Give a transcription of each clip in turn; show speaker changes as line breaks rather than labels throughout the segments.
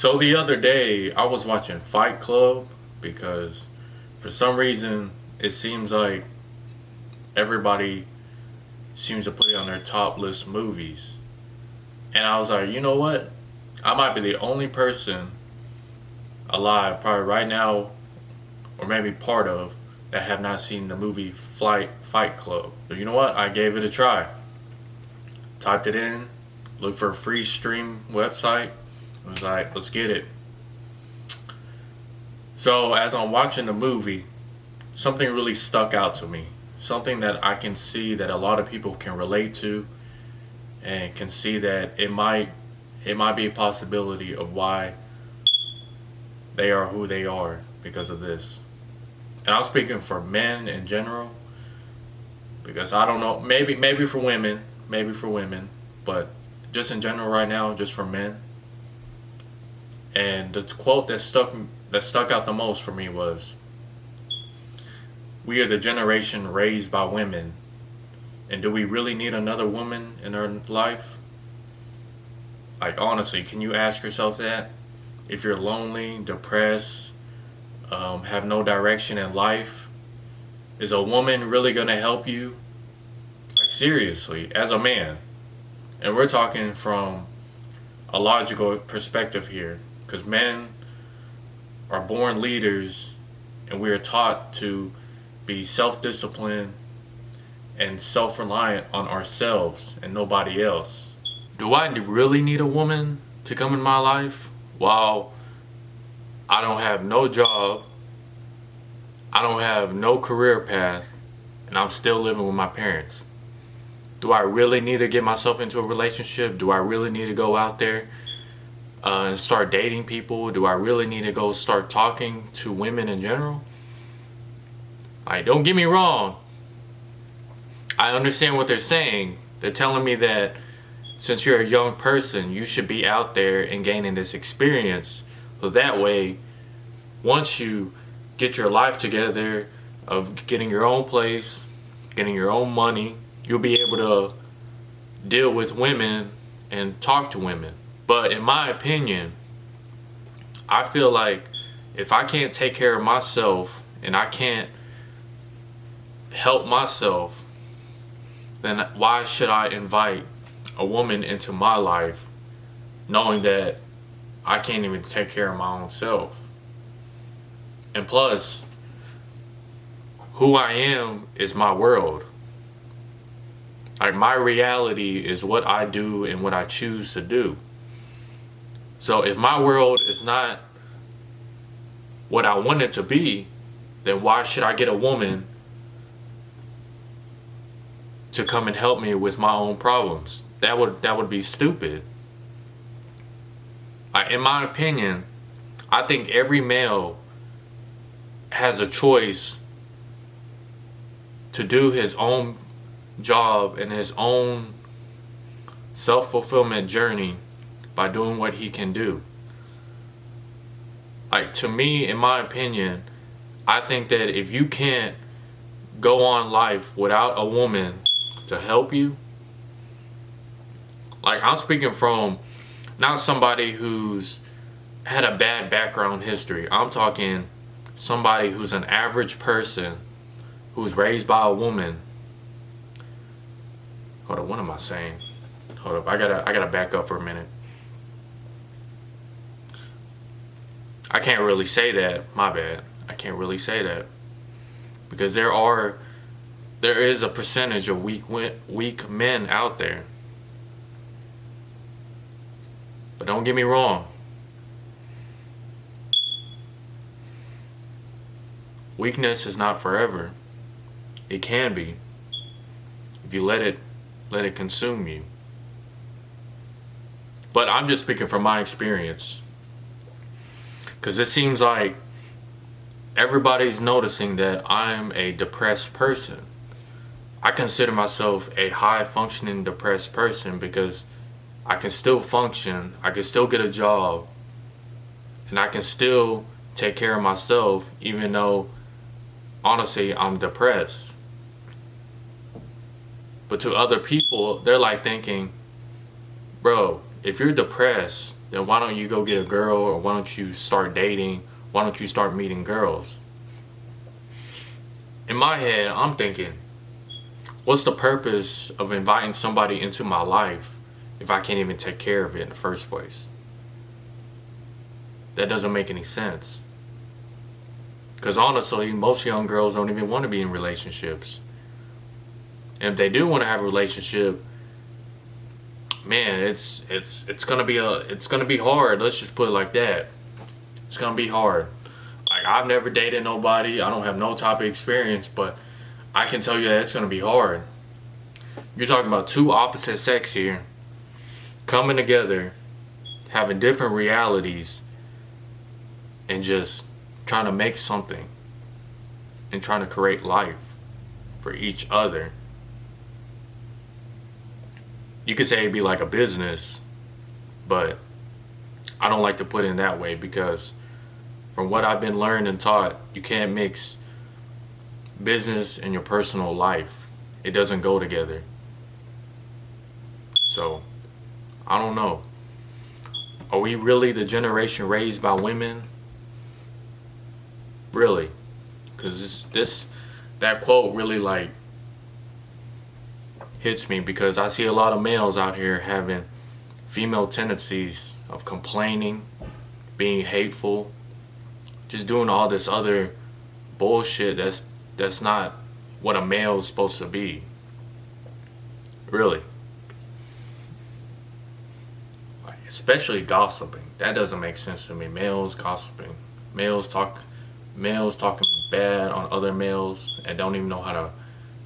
So the other day, I was watching Fight Club because for some reason it seems like everybody seems to put it on their top list movies. And I was like, you know what? I might be the only person alive, probably right now, or maybe part of, that have not seen the movie Fight Club. So you know what? I gave it a try. Typed it in, looked for a free stream website. I was like, let's get it. So as I'm watching the movie, something really stuck out to me. Something that I can see that a lot of people can relate to and can see that it might be a possibility of why they are who they are because of this. And I'm speaking for men in general because I don't know, maybe for women, but just in general right now, just for men. And the quote that stuck out the most for me was, "We are the generation raised by women, and do we really need another woman in our life?" Like honestly, can you ask yourself that? If you're lonely, depressed, have no direction in life, is a woman really gonna help you? Like seriously, as a man, and we're talking from a logical perspective here, because men are born leaders, and we are taught to be self-disciplined and self-reliant on ourselves and nobody else. Do I really need a woman to come in my life while I don't have no job, I don't have no career path, and I'm still living with my parents? Do I really need to get myself into a relationship? Do I really need to go out there and start dating people? Do I really need to go start talking to women in general? Like, don't get me wrong. I understand what they're saying. They're telling me that since you're a young person, you should be out there and gaining this experience. So that way, once you get your life together of getting your own place, getting your own money, you'll be able to deal with women and talk to women. But in my opinion, I feel like if I can't take care of myself and I can't help myself, then why should I invite a woman into my life knowing that I can't even take care of my own self? And plus, who I am is my world. Like, my reality is what I do and what I choose to do. So if my world is not what I want it to be, then why should I get a woman to come and help me with my own problems? That would be stupid. Like, in my opinion, I think every male has a choice to do his own job and his own self-fulfillment journey by doing what he can do. Like, to me, in my opinion, I think that if you can't go on life without a woman to help you, like, I'm speaking from not somebody who's had a bad background history. I'm talking somebody who's an average person who's raised by a woman. Hold up, what am I saying? Hold up, I gotta back up for a minute. I can't really say that. My bad. I can't really say that because there is a percentage of weak men out there. But don't get me wrong. Weakness is not forever. It can be if you let it consume you. But I'm just speaking from my experience, because it seems like everybody's noticing that I'm a depressed person. I consider myself a high functioning depressed person because I can still function, I can still get a job, and I can still take care of myself even though honestly I'm depressed. But to other people, they're like thinking, bro, if you're depressed, then why don't you go get a girl, or why don't you start dating? Why don't you start meeting girls? In my head, I'm thinking, what's the purpose of inviting somebody into my life if I can't even take care of it in the first place? That doesn't make any sense. Because honestly, most young girls don't even want to be in relationships. And if they do want to have a relationship, man, it's gonna be hard. Let's just put it like that. It's gonna be hard. Like, I've never dated nobody. I don't have no type of experience, but I can tell you that it's gonna be hard. You're talking about two opposite sex here coming together, having different realities, and just trying to make something and trying to create life for each other. You could say it'd be like a business, but I don't like to put it in that way, because from what I've been learned and taught, you can't mix business and your personal life. It doesn't go together. So, I don't know. Are we really the generation raised by women? Really? Because that quote really like hits me, because I see a lot of males out here having female tendencies of complaining, being hateful, just doing all this other bullshit that's not what a male is supposed to be. Really. Like, especially gossiping. That doesn't make sense to me. Males gossiping. Males talking bad on other males and don't even know how to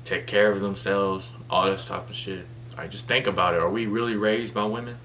take care of themselves. All this type of shit. Like, just think about it. Are we really raised by women?